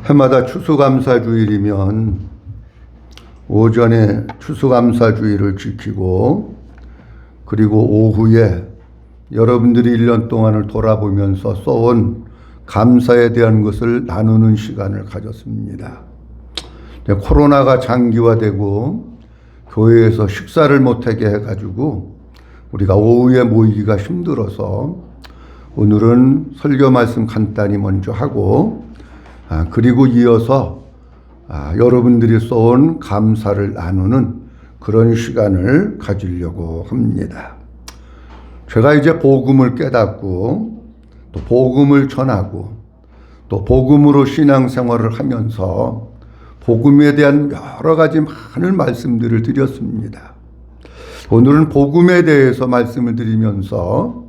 해마다 추수감사주일이면 오전에 추수감사주일을 지키고 그리고 오후에 여러분들이 1년 동안을 돌아보면서 써온 감사에 대한 것을 나누는 시간을 가졌습니다. 코로나가 장기화되고 교회에서 식사를 못하게 해가지고 우리가 오후에 모이기가 힘들어서 오늘은 설교 말씀 간단히 먼저 하고 그리고 이어서 여러분들이 써온 감사를 나누는 그런 시간을 가지려고 합니다. 제가 이제 복음을 깨닫고 또 복음을 전하고 또 복음으로 신앙생활을 하면서 복음에 대한 여러 가지 많은 말씀들을 드렸습니다. 오늘은 복음에 대해서 말씀을 드리면서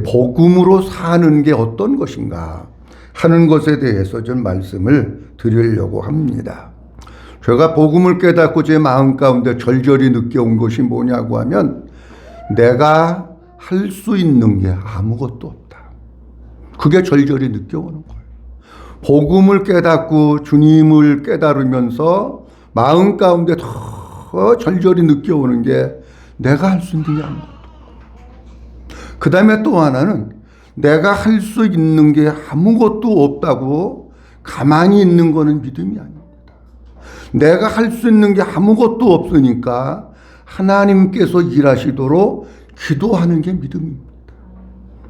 복음으로 사는 게 어떤 것인가 하는 것에 대해서 좀 말씀을 드리려고 합니다. 제가 복음을 깨닫고 제 마음 가운데 절절히 느껴온 것이 뭐냐고 하면 내가 할 수 있는 게 아무것도 없다. 그게 절절히 느껴오는 거예요. 복음을 깨닫고 주님을 깨달으면서 마음 가운데 더 절절히 느껴오는 게 내가 할 수 있는 게 아무것도 없고, 그 다음에 또 하나는 내가 할 수 있는 게 아무것도 없다고 가만히 있는 거는 믿음이 아닙니다. 내가 할 수 있는 게 아무것도 없으니까 하나님께서 일하시도록 기도하는 게 믿음입니다.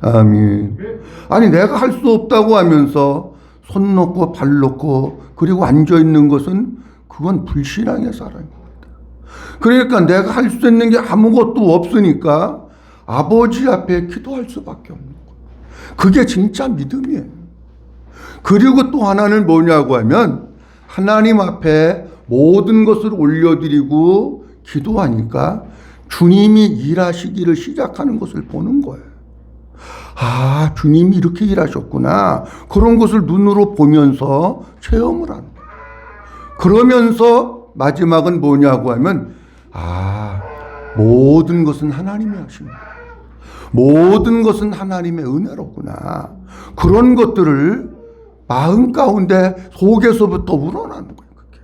아멘. 아니 내가 할 수 없다고 하면서 손 놓고 발 놓고 그리고 앉아 있는 것은 그건 불신앙의 사람입니다. 그러니까 내가 할 수 있는 게 아무것도 없으니까 아버지 앞에 기도할 수밖에 없는 거예요. 그게 진짜 믿음이에요. 그리고 또 하나는 뭐냐고 하면 하나님 앞에 모든 것을 올려드리고 기도하니까 주님이 일하시기를 시작하는 것을 보는 거예요. 아, 주님이 이렇게 일하셨구나. 그런 것을 눈으로 보면서 체험을 하는 거예요. 그러면서 마지막은 뭐냐고 하면 모든 것은 하나님이 하신 거예요. 모든 것은 하나님의 은혜로구나. 그런 것들을 마음 가운데 속에서부터 우러나는 거예요. 그게.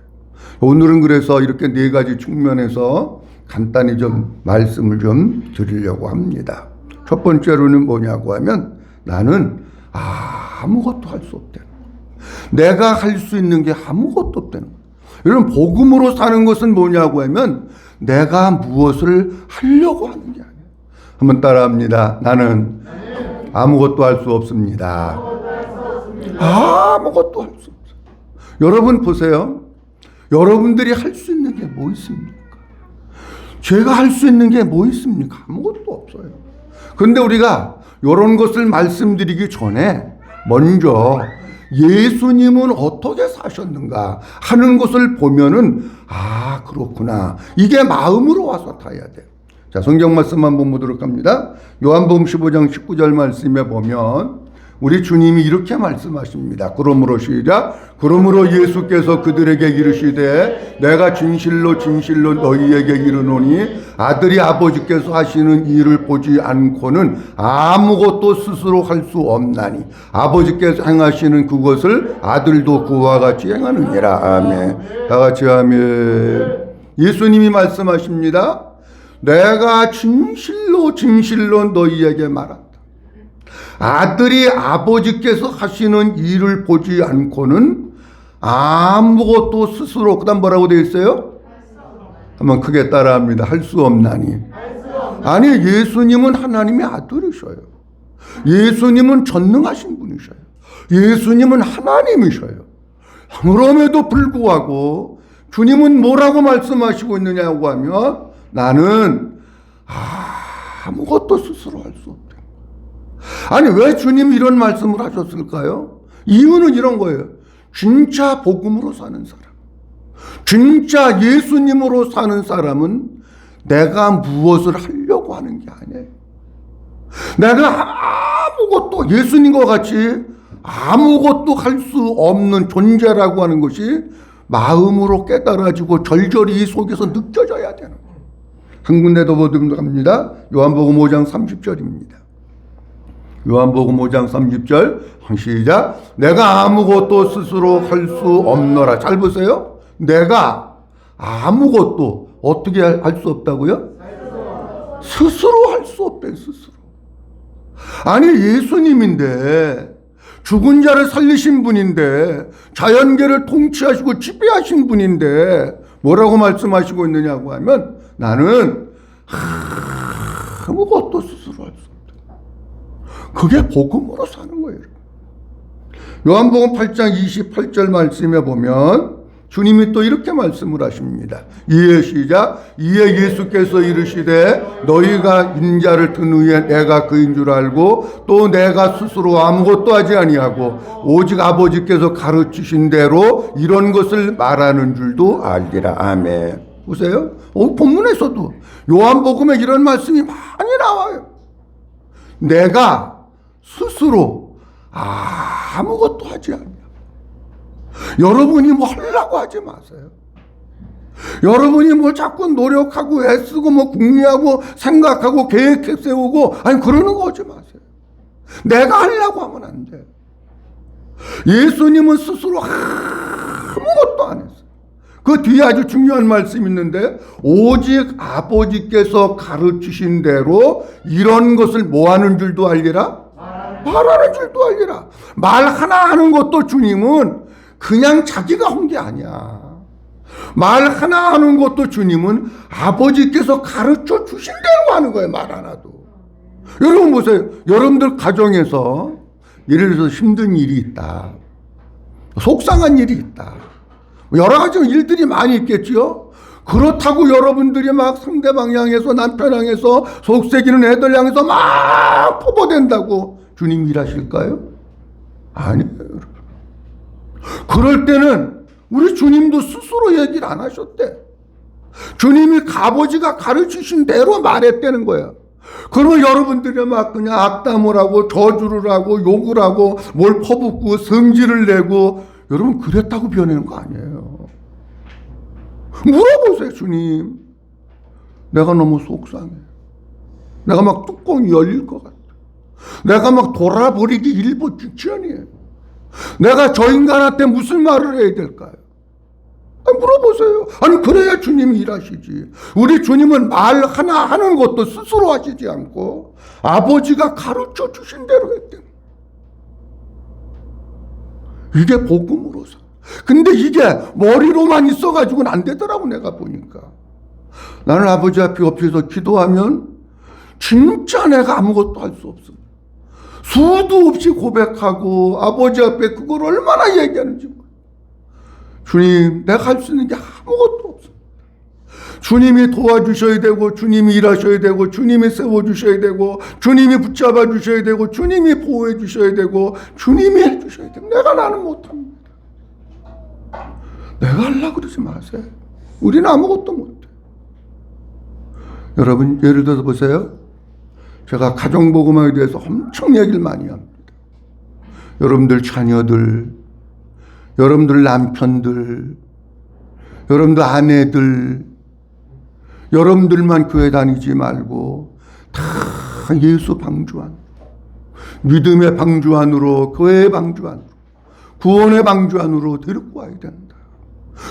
오늘은 그래서 이렇게 네 가지 측면에서 간단히 좀 말씀을 좀 드리려고 합니다. 첫 번째로는 뭐냐고 하면 나는 아무것도 할 수 없다는 거예요. 내가 할 수 있는 게 아무것도 없다는 거예요. 여러분 복음으로 사는 것은 뭐냐고 하면 내가 무엇을 하려고 하는 게 아니에요. 한번 따라합니다. 나는 아무것도 할 수 없습니다. 아무것도 할 수 없어요. 여러분 보세요. 여러분들이 할 수 있는 게 뭐 있습니까? 제가 할 수 있는 게 뭐 있습니까? 아무것도 없어요. 그런데 우리가 이런 것을 말씀드리기 전에 먼저 예수님은 어떻게 사셨는가 하는 것을 보면은 그렇구나. 이게 마음으로 와서 타야 돼요. 자, 성경 말씀 한번 보도록 합니다. 요한복음 15장 19절 말씀에 보면 우리 주님이 이렇게 말씀하십니다. 그러므로 시작. 그러므로 예수께서 그들에게 이르시되 내가 진실로 진실로 너희에게 이르노니 아들이 아버지께서 하시는 일을 보지 않고는 아무것도 스스로 할 수 없나니 아버지께서 행하시는 그것을 아들도 그와 같이 행하느니라. 아멘. 다 같이 아멘. 예수님이 말씀하십니다. 내가 진실로 진실로 너희에게 말한다. 아들이 아버지께서 하시는 일을 보지 않고는 아무것도 스스로 그다음 뭐라고 되어 있어요? 한번 크게 따라합니다. 할 수 없나니. 아니 예수님은 하나님의 아들이셔요. 예수님은 전능하신 분이셔요. 예수님은 하나님이셔요. 그럼에도 불구하고 주님은 뭐라고 말씀하시고 있느냐고 하면 나는 아무것도 스스로 할 수 없다. 아니 왜 주님이 이런 말씀을 하셨을까요? 이유는 이런 거예요. 진짜 복음으로 사는 사람, 진짜 예수님으로 사는 사람은 내가 무엇을 하려고 하는 게 아니에요. 내가 아무것도 예수님과 같이 아무것도 할 수 없는 존재라고 하는 것이 마음으로 깨달아지고 절절히 이 속에서 느껴져야 되는 거예요. 한 군데 더 보도록 합니다. 요한복음 5장 30절입니다. 요한복음 5장 30절 시작. 내가 아무것도 스스로 할 수 없노라. 잘 보세요. 내가 아무것도 어떻게 할 수 없다고요? 스스로 할 수 없대. 스스로. 아니 예수님인데, 죽은 자를 살리신 분인데, 자연계를 통치하시고 지배하신 분인데 뭐라고 말씀하시고 있느냐고 하면 나는 아무것도 스스로 할 수 없다. 그게 복음으로 사는 거예요. 요한복음 8장 28절 말씀에 보면 주님이 또 이렇게 말씀을 하십니다. 이에 시작. 이에 예수께서 이르시되 너희가 인자를 든 후에 내가 그인 줄 알고 또 내가 스스로 아무것도 하지 아니하고 오직 아버지께서 가르치신 대로 이런 것을 말하는 줄도 알리라. 아멘. 보세요. 본문에서도 요한복음에 이런 말씀이 많이 나와요. 내가 스스로 아무것도 하지 않냐. 여러분이 뭐 하려고 하지 마세요. 여러분이 뭘 자꾸 노력하고 애쓰고 뭐 궁리하고 생각하고 계획 세우고 아니 그러는 거 하지 마세요. 내가 하려고 하면 안 돼. 예수님은 스스로 아무것도 안 했어요. 그 뒤에 아주 중요한 말씀이 있는데 오직 아버지께서 가르치신 대로 이런 것을 뭐 하는 줄도 알리라? 말하는 줄도 알리라. 말 하나 하는 것도 주님은 그냥 자기가 한 게 아니야. 말 하나 하는 것도 주님은 아버지께서 가르쳐 주신 대로 하는 거예요. 말 하나도. 여러분 보세요. 여러분들 가정에서 예를 들어서 힘든 일이 있다. 속상한 일이 있다. 여러 가지 일들이 많이 있겠지요. 그렇다고 여러분들이 막 상대방 향해서 남편 향해서 속색이는 애들 향해서 막 포보된다고 주님 일하실까요? 아니에요. 그럴 때는 우리 주님도 스스로 얘기를 안 하셨대. 주님이 아버지가 가르치신 대로 말했다는 거야. 그러면 여러분들이 막 그냥 악담을 하고 저주를 하고 욕을 하고 뭘 퍼붓고 성질을 내고 여러분 그랬다고 변하는 거 아니에요. 물어보세요. 주님, 내가 너무 속상해. 내가 막 뚜껑이 열릴 것 같아. 내가 막 돌아버리기 일보 직전이에요. 내가 저 인간한테 무슨 말을 해야 될까요? 아니, 물어보세요. 아니 그래야 주님이 일하시지. 우리 주님은 말 하나 하는 것도 스스로 하시지 않고 아버지가 가르쳐 주신 대로 했대요. 이게 복음으로 사. 근데 이게 머리로만 있어가지고는 안 되더라고. 내가 보니까 나는 아버지 앞에 옆에서 기도하면 진짜 내가 아무것도 할 수 없어. 수도 없이 고백하고 아버지 앞에 그걸 얼마나 얘기하는지 몰라. 주님, 내가 할 수 있는 게 아무것도 없어. 주님이 도와주셔야 되고 주님이 일하셔야 되고 주님이 세워주셔야 되고 주님이 붙잡아 주셔야 되고 주님이 보호해 주셔야 되고 주님이 해주셔야 되고 나는 못합니다. 내가 하려고 그러지 마세요. 우리는 아무것도 못해. 여러분 예를 들어서 보세요. 제가 가정복음에 대해서 엄청 얘기를 많이 합니다. 여러분들 자녀들, 여러분들 남편들, 여러분들 아내들, 여러분들만 교회 다니지 말고 다 예수 방주안, 믿음의 방주안으로, 교회의 방주안으로, 구원의 방주안으로 데리고 와야 된다.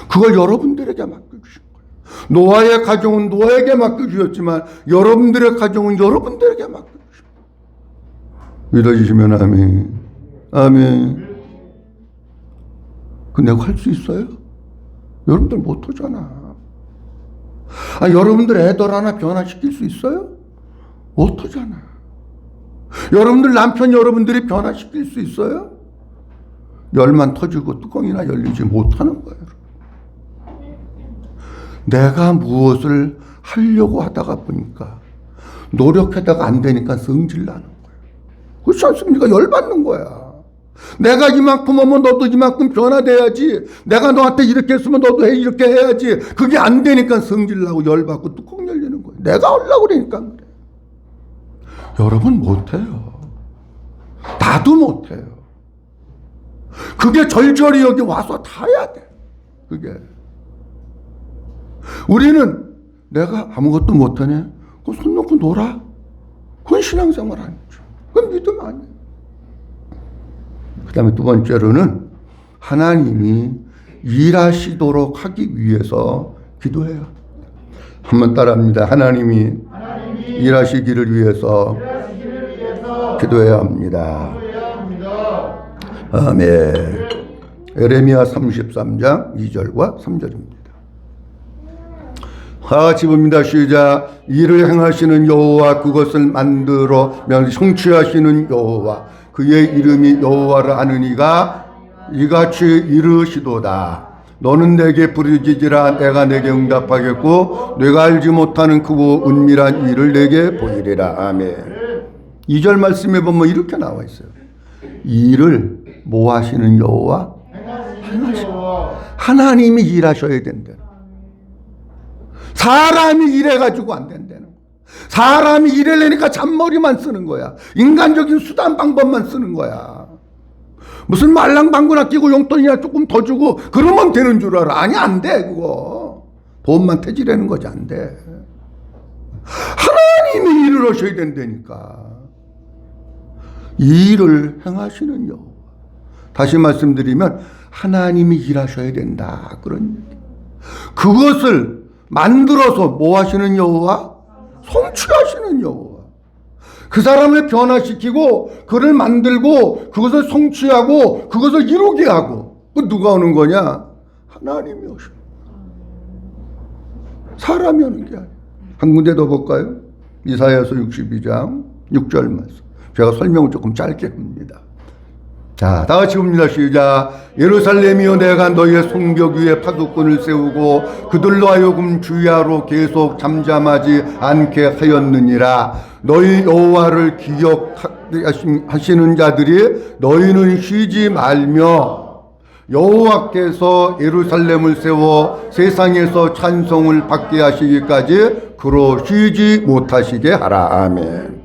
그걸 여러분들에게 맡겨주신 거예요. 노아의 가정은 노아에게 맡겨주셨지만 여러분들의 가정은 여러분들에게 맡겨주신 거예요. 믿어주시면 아멘. 아멘. 그 내가 할 수 있어요? 여러분들 못하잖아. 여러분들 애들 하나 변화시킬 수 있어요? 못하잖아. 여러분들 남편 여러분들이 변화시킬 수 있어요? 열만 터지고 뚜껑이나 열리지 못하는 거예요. 내가 무엇을 하려고 하다가 보니까 노력하다가 안 되니까 성질 나는 거예요. 그렇지 않습니까? 열받는 거야. 내가 이만큼 하면 너도 이만큼 변화돼야지. 내가 너한테 이렇게 했으면 너도 이렇게 해야지. 그게 안 되니까 성질 나고 열받고 뚜껑 열리는 거예요. 내가 하려고 그러니까 그래. 여러분 못해요. 나도 못해요. 그게 절절히 여기 와서 다 해야 돼. 그게. 우리는 내가 아무것도 못하네? 그럼 손 놓고 놀아? 그건 신앙생활 아니죠. 그건 믿음 아니에요. 그 다음에 두 번째로는 하나님이 일하시도록 하기 위해서 기도해요. 한번 따라합니다. 하나님이 일하시기를 위해서 기도해야 합니다. 아멘. 에레미야 33장 2절과 3절입니다. 같이 봅니다. 시작. 일을 행하시는 여호와, 그것을 만들어 성취하시는 여호와, 그의 이름이 여호와라 하는 이가 이같이 이르시도다. 너는 내게 부르짖으라. 내가 내게 응답하겠고 내가 알지 못하는 크고 은밀한 일을 내게 보이리라. 아멘. 2절 말씀에 보면 이렇게 나와 있어요. 일을 뭐 하시는 여호와? 하나님이 일하셔야 된다. 사람이 일해가지고 안 된다는 거야. 사람이 일하려니까 잔머리만 쓰는 거야. 인간적인 수단 방법만 쓰는 거야. 무슨 말랑방구나 끼고 용돈이나 조금 더 주고 그러면 되는 줄 알아. 아니, 안 돼. 그거 돈만 태지라는 거지. 안 돼. 하나님이 일을 하셔야 된다니까. 일을 행하시는 여호와. 다시 말씀드리면 하나님이 일하셔야 된다. 그런 얘기. 그것을 만들어서 뭐 하시는 여호와? 성취하시는 여호와. 그 사람을 변화시키고 그를 만들고 그것을 성취하고 그것을 이루게 하고. 그 누가 오는 거냐? 하나님이 오셔. 사람이 오는 게 아니야. 한 군데 더 볼까요? 이사야서 62장 6절 말씀. 제가 설명을 조금 짧게 합니다. 자, 다 같이 봅니다. 시작. 예루살렘이여, 내가 너희의 성벽 위에 파수꾼을 세우고 그들로 하여금 주야로 계속 잠잠하지 않게 하였느니라. 너희 여호와를 기억하시는 자들이 너희는 쉬지 말며 여호와께서 예루살렘을 세워 세상에서 찬송을 받게 하시기까지 그로 쉬지 못하시게 하라. 아멘.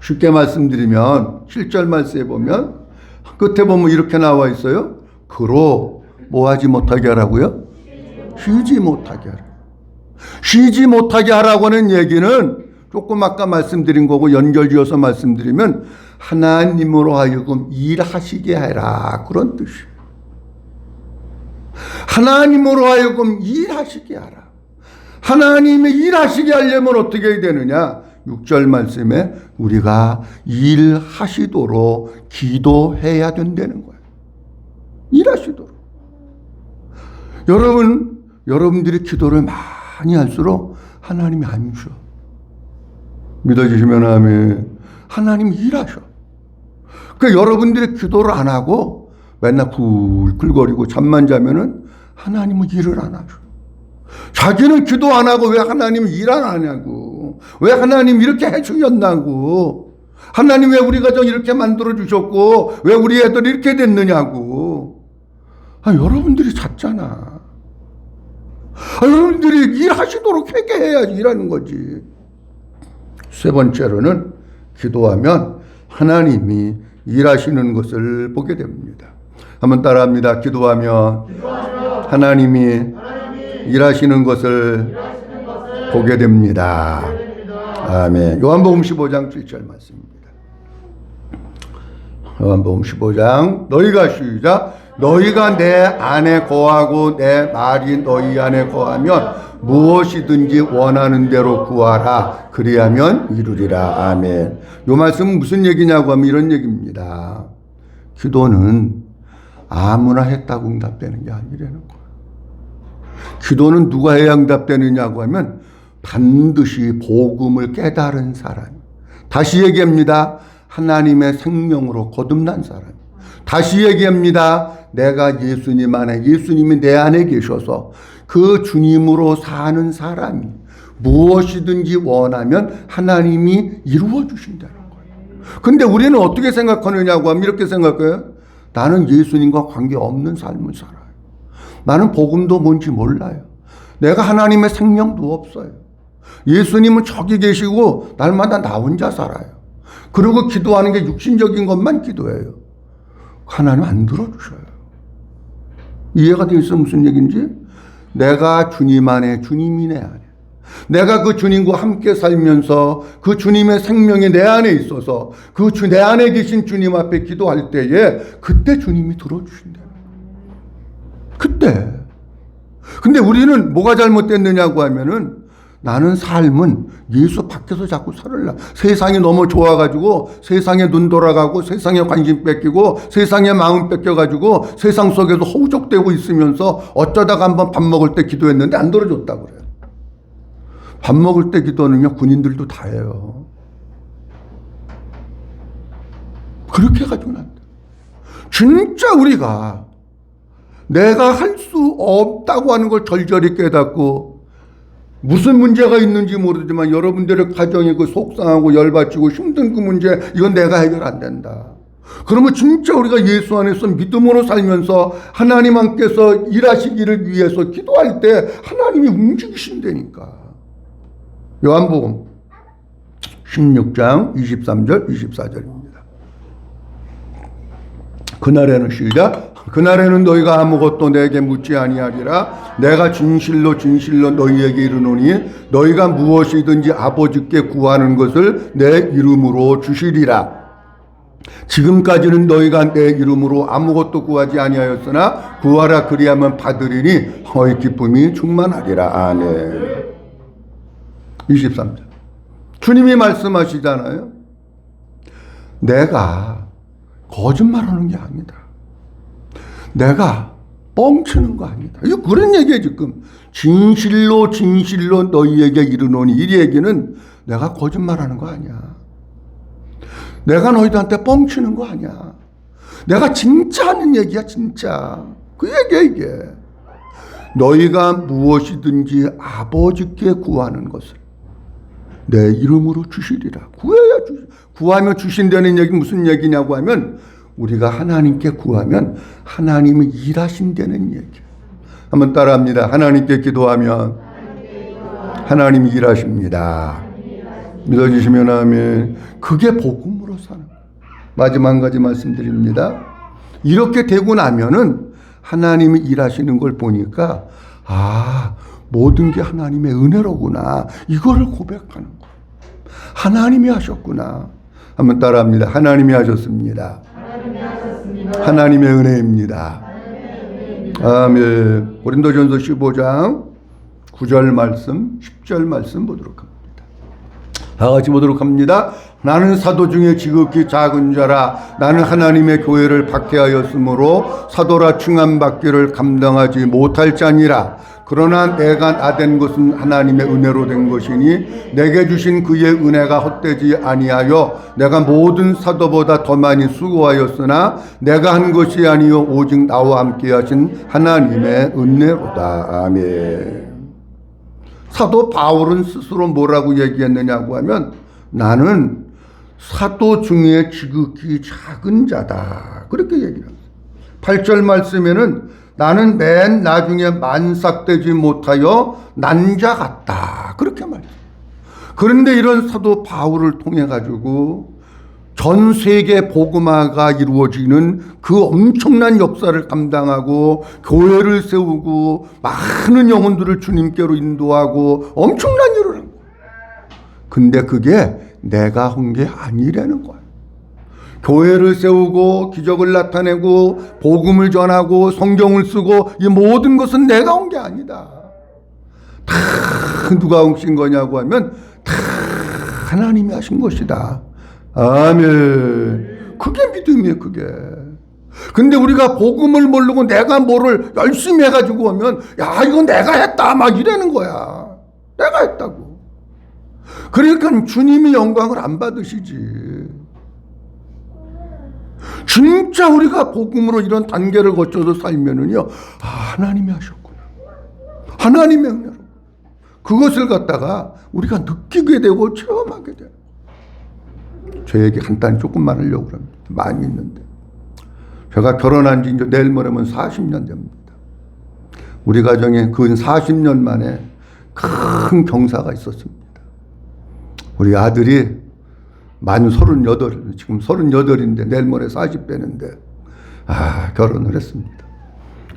쉽게 말씀드리면 7절 말씀에 보면 끝에 보면 이렇게 나와 있어요. 그로 뭐 하지 못하게 하라고요? 쉬지 못하게 하라. 쉬지 못하게 하라고 하는 얘기는 조금 아까 말씀드린 거고 연결지어서 말씀드리면 하나님으로 하여금 일하시게 해라. 그런 뜻이에요. 하나님으로 하여금 일하시게 하라. 하나님이 일하시게 하려면 어떻게 해야 되느냐? 6절 말씀에 우리가 일하시도록 기도해야 된다는 거예요. 일하시도록. 여러분들이 기도를 많이 할수록 하나님이 안 주셔. 믿어주시면 아멘. 하나님이 일하셔. 그러니까 여러분들이 기도를 안 하고 맨날 굴글거리고 잠만 자면은 하나님은 일을 안 하셔. 자기는 기도 안 하고 왜 하나님은 일 안 하냐고. 왜 하나님 이렇게 해주셨냐고. 하나님 왜 우리 가정 이렇게 만들어 주셨고 왜 우리 애들 이렇게 됐느냐고. 여러분들이 잤잖아. 여러분들이 일하시도록 회개해야지 일하는 거지. 세 번째로는 기도하면 하나님이 일하시는 것을 보게 됩니다. 한번 따라합니다. 기도하면 하나님이 일하시는 것을 보게 됩니다. 아멘. 요한복음 15장 7절 말씀입니다. 요한복음 15장 너희가 시작. 너희가 내 안에 거하고 내 말이 너희 안에 거하면 무엇이든지 원하는 대로 구하라. 그리하면 이루리라. 아멘. 요 말씀은 무슨 얘기냐고 하면 이런 얘기입니다. 기도는 아무나 했다고 응답되는 게 아니라는 거예요. 기도는 누가 해야 응답되느냐고 하면 반드시 복음을 깨달은 사람. 다시 얘기합니다. 하나님의 생명으로 거듭난 사람. 다시 얘기합니다. 내가 예수님 안에, 예수님이 내 안에 계셔서 그 주님으로 사는 사람이 무엇이든지 원하면 하나님이 이루어 주신다는 거예요. 근데 우리는 어떻게 생각하느냐고 하면 이렇게 생각해요. 나는 예수님과 관계없는 삶을 살아요. 나는 복음도 뭔지 몰라요. 내가 하나님의 생명도 없어요. 예수님은 저기 계시고 날마다 나 혼자 살아요. 그리고 기도하는 게 육신적인 것만 기도해요. 하나님 안 들어주셔요. 이해가 되겠어요? 무슨 얘기인지? 내가 주님 안에, 주님이 내 안에. 내가 그 주님과 함께 살면서 그 주님의 생명이 내 안에 있어서 그 내 안에 계신 주님 앞에 기도할 때에 그때 주님이 들어주신다는 거예요. 그때. 근데 우리는 뭐가 잘못됐느냐고 하면은 나는 삶은 예수 밖에서 자꾸 살을라. 세상이 너무 좋아가지고 세상에 눈 돌아가고 세상에 관심 뺏기고 세상에 마음 뺏겨가지고 세상 속에서 허우적대고 있으면서 어쩌다가 한번 밥 먹을 때 기도했는데 안 들어줬다고 그래요. 밥 먹을 때 기도는요, 군인들도 다 해요. 그렇게 해가지고는 안 돼. 진짜 우리가 내가 할 수 없다고 하는 걸 절절히 깨닫고 무슨 문제가 있는지 모르지만 여러분들의 가정이 그 속상하고 열받치고 힘든 그 문제, 이건 내가 해결 안 된다. 그러면 진짜 우리가 예수 안에서 믿음으로 살면서 하나님 안께서 일하시기를 위해서 기도할 때 하나님이 움직이신다니까. 요한복음 16장 23절 24절입니다. 그날에는 시작. 그날에는 너희가 아무것도 내게 묻지 아니하리라. 내가 진실로 진실로 너희에게 이르노니 너희가 무엇이든지 아버지께 구하는 것을 내 이름으로 주시리라. 지금까지는 너희가 내 이름으로 아무것도 구하지 아니하였으나 구하라 그리하면 받으리니 너희 기쁨이 충만하리라. 아멘. 23절. 주님이 말씀하시잖아요. 내가 거짓말하는 게 아니다. 내가 뻥치는 거 아니다. 이거 그런 얘기예요. 지금 진실로 진실로 너희에게 이르노니, 이 얘기는 내가 거짓말하는 거 아니야. 내가 너희들한테 뻥치는 거 아니야. 내가 진짜 하는 얘기야. 진짜 그 얘기야. 이게 너희가 무엇이든지 아버지께 구하는 것을 내 이름으로 주시리라. 구해야 구하면 주신다는 얘기 무슨 얘기냐고 하면 우리가 하나님께 구하면 하나님이 일하신다는 얘기. 한번 따라합니다. 하나님께 기도하면 하나님이 일하십니다. 믿어주시면 아멘. 그게 복음으로 사는 거예요. 마지막 한 가지 말씀드립니다. 이렇게 되고 나면은 하나님이 일하시는 걸 보니까 모든 게 하나님의 은혜로구나. 이거를 고백하는 거예요. 하나님이 하셨구나. 한번 따라합니다. 하나님이 하셨습니다. 하나님의 은혜입니다. 아멘. 고린도전서 15장 9절 말씀, 10절 말씀 보도록 합니다. 다 같이 보도록 합니다. 나는 사도 중에 지극히 작은 자라. 나는 하나님의 교회를 박해하였으므로 사도라 칭함받기를 감당하지 못할 자니라. 그러나 내가 나된 것은 하나님의 은혜로 된 것이니 내게 주신 그의 은혜가 헛되지 아니하여 내가 모든 사도보다 더 많이 수고하였으나 내가 한 것이 아니요 오직 나와 함께 하신 하나님의 은혜로다. 아멘. 사도 바울은 스스로 뭐라고 얘기했느냐고 하면 나는 사도 중에 지극히 작은 자다. 그렇게 얘기를 합니다. 8절 말씀에는 나는 맨 나중에 만삭되지 못하여 난 자 같다. 그렇게 말해요. 그런데 이런 사도 바울을 통해 가지고 전 세계 복음화가 이루어지는 그 엄청난 역사를 감당하고 교회를 세우고 많은 영혼들을 주님께로 인도하고 엄청난 일을 한 거예요. 근데 그게 내가 한 게 아니라는 거예요. 교회를 세우고 기적을 나타내고 복음을 전하고 성경을 쓰고 이 모든 것은 내가 온 게 아니다. 다 누가 오신 거냐고 하면 다 하나님이 하신 것이다. 아멘. 그게 믿음이에요. 그게. 근데 우리가 복음을 모르고 내가 뭐를 열심히 해가지고 오면 야 이건 내가 했다 막 이러는 거야. 내가 했다고. 그러니까 주님이 영광을 안 받으시지. 진짜 우리가 복음으로 이런 단계를 거쳐서 살면은요, 하나님이 하셨구나. 하나님의 은혜로. 그것을 갖다가 우리가 느끼게 되고 체험하게 돼요. 제 얘기 간단히 조금만 하려고 합니다. 많이 있는데. 제가 결혼한 지 이제 내일 모레면 40년 됩니다. 우리 가정에 근 40년 만에 큰 경사가 있었습니다. 우리 아들이 만 38, 지금 38인데 내일 모레 40 되는데 결혼을 했습니다.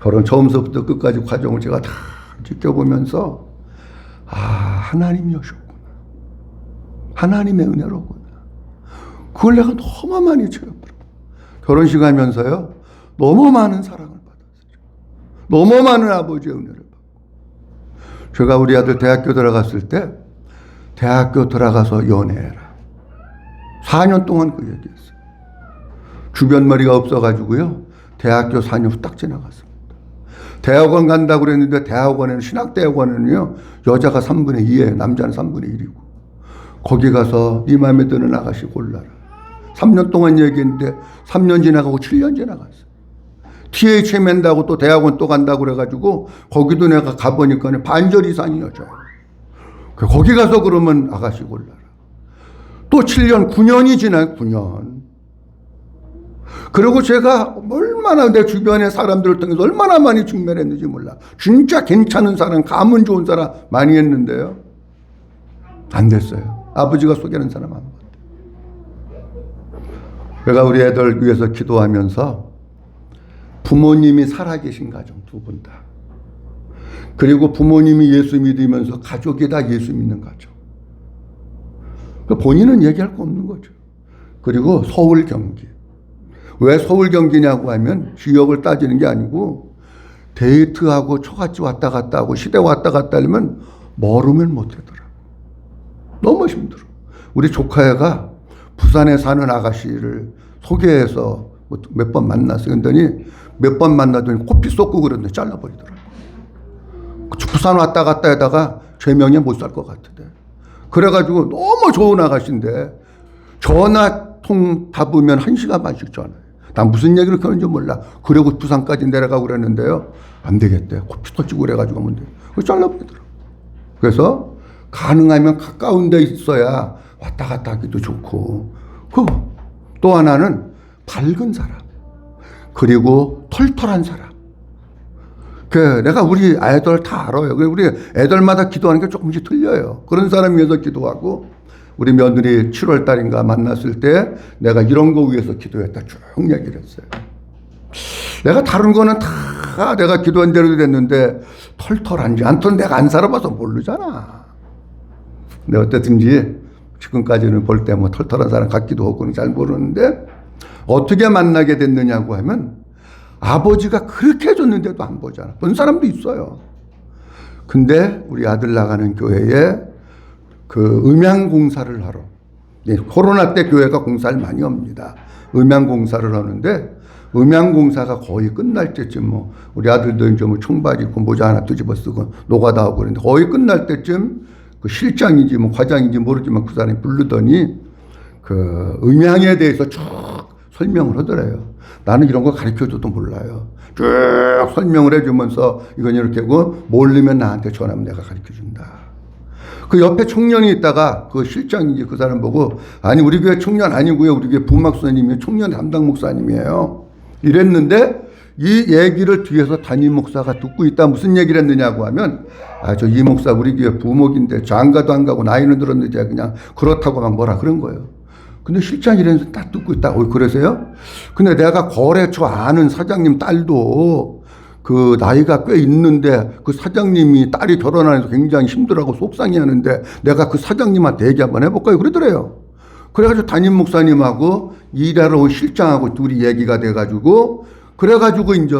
결혼 처음서부터 끝까지 과정을 제가 다 지켜보면서 하나님이셨구나. 하나님의 은혜로구나. 그걸 내가 너무 많이 체험해요. 결혼식 하면서요, 너무 많은 사랑을 받았어요. 너무 많은 아버지의 은혜를 받고. 제가 우리 아들 대학교 들어갔을 때, 대학교 들어가서 연애해라. 4년 동안 그 얘기했어요. 주변 머리가 없어가지고요, 대학교 4년 후딱 지나갔습니다. 대학원 간다고 그랬는데, 대학원에는, 신학대학원에는요, 여자가 3분의 2에 남자는 3분의 1이고, 거기 가서 네 마음에 드는 아가씨 골라라. 3년 동안 얘기했는데 3년 지나가고 7년 지나갔어요. THM 한다고 또 대학원 또 간다고 그래가지고 거기도 내가 가보니까 반절 이상이 여자예요. 거기 가서 그러면 아가씨 골라라. 또 7년, 9년이 지나요. 9년. 그리고 제가 얼마나 내 주변의 사람들을 통해서 얼마나 많이 직면했는지 몰라. 진짜 괜찮은 사람, 감은 좋은 사람 많이 했는데요. 안 됐어요. 아버지가 속이는 사람 안 봤어요. 제가 우리 애들 위해서 기도하면서 부모님이 살아계신 가정 두 분 다, 그리고 부모님이 예수 믿으면서 가족이 다 예수 믿는 가정, 본인은 얘기할 거 없는 거죠. 그리고 서울 경기. 왜 서울 경기냐고 하면 지역을 따지는 게 아니고 데이트하고 처갓집 왔다 갔다 하고 시대 왔다 갔다 하려면 멀으면 못하더라고. 너무 힘들어. 우리 조카애가 부산에 사는 아가씨를 소개해서 몇 번 만났어요. 그랬더니 몇 번 만나더니 코피 쏟고 그랬는데 잘라버리더라고. 부산 왔다 갔다 하다가 죄명에 못 살 것 같은데. 그래가지고 너무 좋은 아가씨인데 전화통 받으면 1시간 반씩 전화해. 난 무슨 얘기를 하는지 몰라. 그러고 부산까지 내려가고 그랬는데요. 안 되겠대. 코피 터지고 그래가지고 하면 돼. 그래서 잘라버리더라고. 그래서 가능하면 가까운 데 있어야 왔다 갔다 하기도 좋고. 또 하나는 밝은 사람. 그리고 털털한 사람. 내가 우리 애들 다 알아요. 우리 애들마다 기도하는 게 조금씩 틀려요. 그런 사람 위해서 기도하고, 우리 며느리 7월 달인가 만났을 때 내가 이런 거 위해서 기도했다 쭉 얘기를 했어요. 내가 다른 거는 다 내가 기도한 대로 됐는데 털털한지 안 털 내가 안 살아봐서 모르잖아. 근데 어쨌든지 지금까지는 볼 때 뭐 털털한 사람 같기도 하고는 잘 모르는데, 어떻게 만나게 됐느냐고 하면 아버지가 그렇게 해줬는데도 안 보잖아. 본 사람도 있어요. 근데 우리 아들 나가는 교회에 그 음향공사를 하러, 코로나 때 교회가 공사를 많이 합니다. 음향공사를 하는데 음향공사가 거의 끝날 때쯤 뭐 우리 아들도 이제 뭐 청바지 입고 모자 하나 뒤집어 쓰고 노가다 하고 그랬는데 거의 끝날 때쯤 그 실장인지 뭐 과장인지 모르지만 그 사람이 부르더니 그 음향에 대해서 쭉 설명을 하더래요. 나는 이런 거 가르쳐줘도 몰라요. 쭉 설명을 해주면서 이건 이렇게 하고 모르면 나한테 전화하면 내가 가르쳐준다. 그 옆에 청년이 있다가 그 실장인지 그 사람 보고, 아니 우리 교회 청년 아니고요, 우리 교회 부목사님이 청년 담당 목사님이에요. 이랬는데 이 얘기를 뒤에서 담임 목사가 듣고 있다. 무슨 얘기를 했느냐고 하면, 저 이 목사 우리 교회 부목인데 장가도 안 가고 나이는 들었는데 그냥 그렇다고 막 뭐라 그런 거예요. 근데 실장이 이러면서 딱 듣고 있다. 그러세요? 근데 내가 거래처 아는 사장님 딸도 그 나이가 꽤 있는데 그 사장님이 딸이 결혼하면서 굉장히 힘들어하고 속상해 하는데 내가 그 사장님한테 얘기 한번 해볼까요? 그러더래요. 그래가지고 담임 목사님하고 일하러 온 실장하고 둘이 얘기가 돼가지고, 그래가지고 이제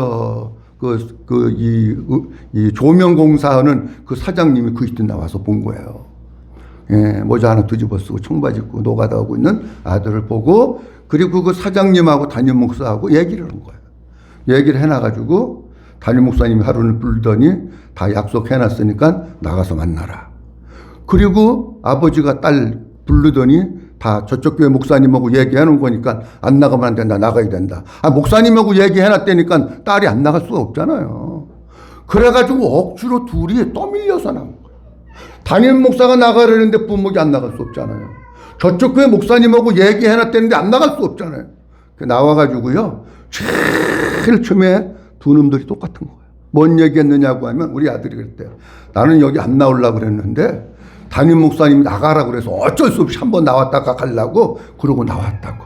이 조명공사하는 그 사장님이 그 이때 나와서 본 거예요. 예, 모자 하나 뒤집어 쓰고 청바지 입고 노가다 하고 있는 아들을 보고, 그리고 그 사장님하고 담임 목사하고 얘기를 한 거예요. 얘기를 해놔가지고 담임 목사님이 하루는 불더니 다 약속해놨으니까 나가서 만나라. 그리고 아버지가 딸 부르더니 다 저쪽 교회 목사님하고 얘기해놓은 거니까 안 나가면 안 된다, 나가야 된다. 목사님하고 얘기해놨다니까 딸이 안 나갈 수가 없잖아요. 그래가지고 억지로 둘이 떠밀려서 나온 거예요. 담임 목사가 나가려는데 부목이 안 나갈 수 없잖아요. 저쪽 교회 목사님하고 얘기해놨다는데 안 나갈 수 없잖아요. 나와가지고요, 제일 처음에 두 놈들이 똑같은 거예요. 뭔 얘기했느냐고 하면 우리 아들이 그랬대요. 나는 여기 안 나오려고 그랬는데 담임 목사님이 나가라고 그래서 어쩔 수 없이 한번 나왔다가 가려고 그러고 나왔다고.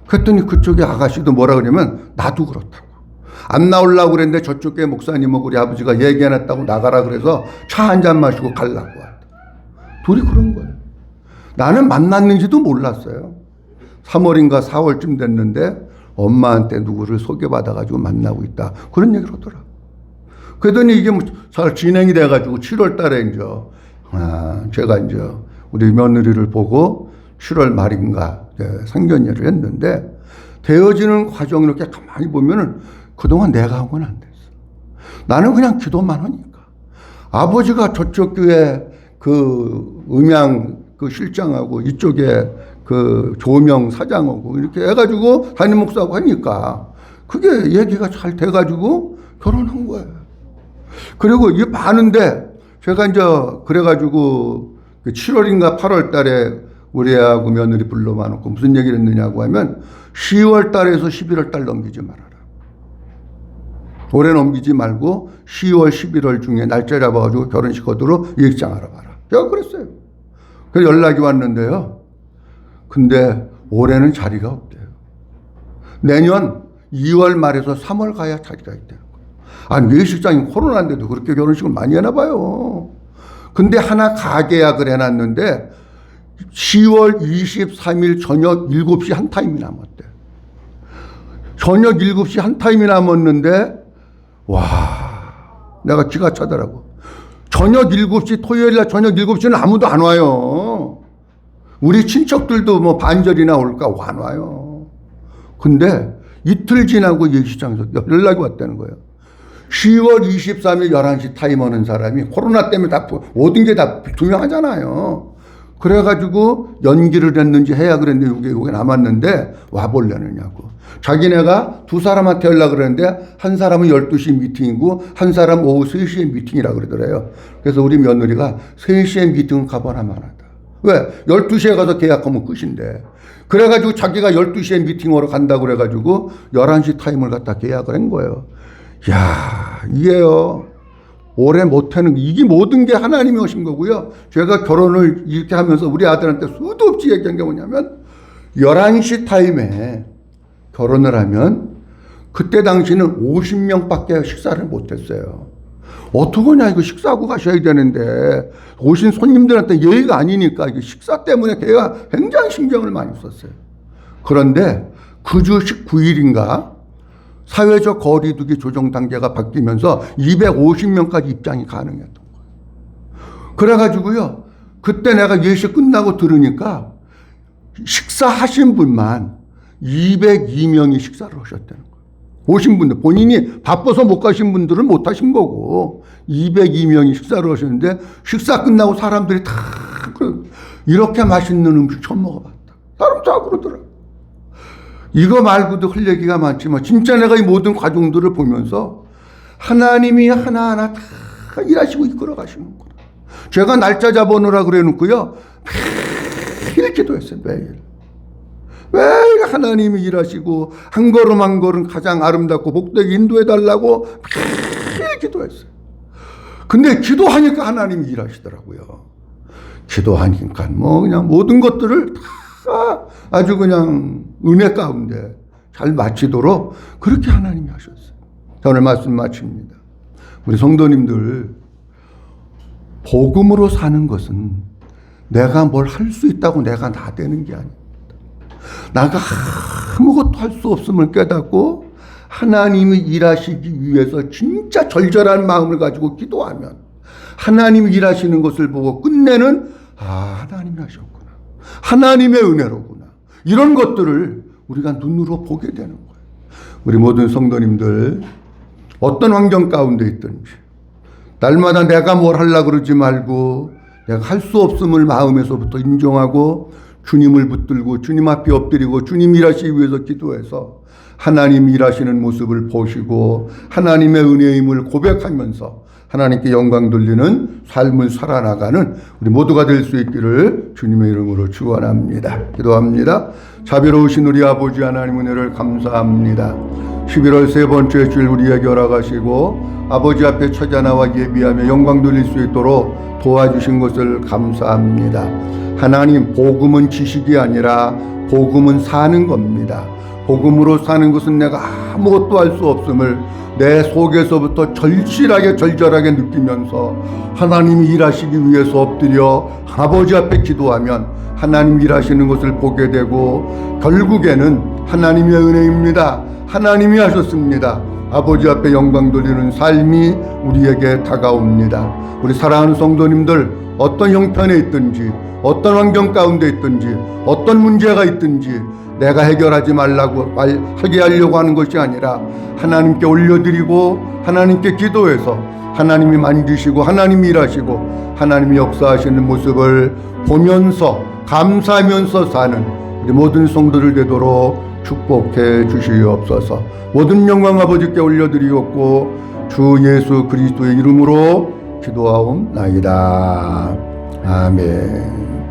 그랬더니 그쪽에 아가씨도 뭐라 그러냐면 나도 그렇다고. 안 나오려고 그랬는데 저쪽 교회 목사님하고 우리 아버지가 얘기해놨다고 나가라 그래서 차 한 잔 마시고 가려고. 둘이 그런 거예요. 나는 만났는지도 몰랐어요. 3월인가 4월쯤 됐는데 엄마한테 누구를 소개받아가지고 만나고 있다. 그런 얘기를 하더라. 그러더니 이게 뭐 잘 진행이 돼가지고 7월 달에 이제, 제가 이제 우리 며느리를 보고 7월 말인가 상견례를 했는데 되어지는 과정을 이렇게 가만히 보면은 그동안 내가 한 건 안 됐어. 나는 그냥 기도만 하니까. 아버지가 저쪽 교회 그 음향 그 실장하고 이쪽에 그 조명 사장하고 이렇게 해가지고 담임 목사하고 하니까 그게 얘기가 잘 돼가지고 결혼한 거예요. 그리고 이게 많은데 제가 이제 그래가지고 7월인가 8월 달에 우리 애하고 며느리 불러놓고 무슨 얘기를 했느냐고 하면 10월 달에서 11월 달 넘기지 말아라. 올해 넘기지 말고 10월, 11월 중에 날짜 잡아가지고 결혼식 거두로 예식장 알아봐라. 제가 그랬어요. 그래서 연락이 왔는데요. 근데 올해는 자리가 없대요. 내년 2월 말에서 3월 가야 자리가 있대요. 아니, 예식장이 코로나인데도 그렇게 결혼식을 많이 해나 봐요. 근데 하나 가계약을 해놨는데 10월 23일 저녁 7시 한 타임이 남았대. 저녁 7시 한 타임이 남았는데 와, 내가 기가 차더라고. 저녁 7시, 토요일날 저녁 7시는 아무도 안 와요. 우리 친척들도 뭐 반절이나 올까 안 와요. 근데 이틀 지나고 예식장에서 연락이 왔다는 거예요. 10월 23일 11시 타임 하는 사람이 코로나 때문에 다 모든 게 다 투명하잖아요. 그래가지고 연기를 했는지 해야 그랬는데 이게 남았는데 와볼려느냐고. 자기네가 두 사람한테 연락을 했는데 한 사람은 12시 미팅이고 한 사람은 오후 3시에 미팅이라고 그러더래요. 그래서 우리 며느리가 3시에 미팅은 가봐라 말하다. 왜? 12시에 가서 계약하면 끝인데. 그래가지고 자기가 12시에 미팅하러 간다고 그래가지고 11시 타임을 갖다 계약을 한 거예요. 야, 이게요. 오래 못하는 이게 모든 게 하나님이 오신 거고요. 제가 결혼을 이렇게 하면서 우리 아들한테 수도 없이 얘기한 게 뭐냐면 11시 타임에 결혼을 하면 그때 당시는 50명밖에 식사를 못했어요. 어떡하냐 이거 식사하고 가셔야 되는데 오신 손님들한테 예의가 아니니까 이게 식사 때문에 걔가 굉장히 신경을 많이 썼어요. 그런데 그 주 19일인가 사회적 거리두기 조정 단계가 바뀌면서 250명까지 입장이 가능했던 거예요. 그래가지고요. 그때 내가 예식 끝나고 들으니까 식사하신 분만 202명이 식사를 하셨다는 거예요. 오신 분들, 본인이 바빠서 못 가신 분들은 못 하신 거고 202명이 식사를 하셨는데 식사 끝나고 사람들이 다 이렇게 맛있는 음식 처음 먹어봤다. 사람 다 그러더라고요. 이거 말고도 할 얘기가 많지만 진짜 내가 이 모든 과정들을 보면서 하나님이 하나하나 다 일하시고 이끌어 가시는구나. 제가 날짜 잡아놓으라 그래 놓고요. 매일 기도했어요. 매일. 매일 하나님이 일하시고 한 걸음 한 걸음 가장 아름답고 복되게 인도해 달라고 매일 기도했어요. 근데 기도하니까 하나님이 일하시더라고요. 기도하니까 뭐 그냥 모든 것들을 다 아주 그냥 은혜 가운데 잘 마치도록 그렇게 하나님이 하셨어요. 자, 오늘 말씀 마칩니다. 우리 성도님들, 복음으로 사는 것은 내가 뭘 할 수 있다고 내가 나대는 게 아닙니다. 나가 아무것도 할 수 없음을 깨닫고 하나님이 일하시기 위해서 진짜 절절한 마음을 가지고 기도하면 하나님이 일하시는 것을 보고 끝내는 하나님이 하셨구나. 하나님의 은혜로구나. 이런 것들을 우리가 눈으로 보게 되는 거예요. 우리 모든 성도님들 어떤 환경 가운데 있든지 날마다 내가 뭘 하려고 그러지 말고 내가 할 수 없음을 마음에서부터 인정하고 주님을 붙들고 주님 앞에 엎드리고 주님 일하시기 위해서 기도해서 하나님 일하시는 모습을 보시고 하나님의 은혜임을 고백하면서 하나님께 영광 돌리는 삶을 살아나가는 우리 모두가 될 수 있기를 주님의 이름으로 축원합니다. 기도합니다. 자비로우신 우리 아버지 하나님 은혜를 감사합니다. 11월 세 번째 주일 우리에게 허락하시고 아버지 앞에 찾아나와 예비하며 영광 돌릴 수 있도록 도와주신 것을 감사합니다. 하나님, 복음은 지식이 아니라 복음은 사는 겁니다. 복음으로 사는 것은 내가 아무것도 할 수 없음을 내 속에서부터 절절하게 느끼면서 하나님이 일하시기 위해서 엎드려 아버지 앞에 기도하면 하나님 일하시는 것을 보게 되고, 결국에는 하나님의 은혜입니다. 하나님이 하셨습니다. 아버지 앞에 영광 돌리는 삶이 우리에게 다가옵니다. 우리 사랑하는 성도님들, 어떤 형편에 있든지, 어떤 환경 가운데 있든지, 어떤 문제가 있든지 내가 해결하지 말라고 하게 하려고 하는 것이 아니라 하나님께 올려드리고 하나님께 기도해서 하나님이 만지시고 하나님이 일하시고 하나님이 역사하시는 모습을 보면서 감사하면서 사는 우리 모든 성도들 되도록 축복해 주시옵소서. 모든 영광 아버지께 올려드리옵고 주 예수 그리스도의 이름으로 기도하옵나이다. 아멘.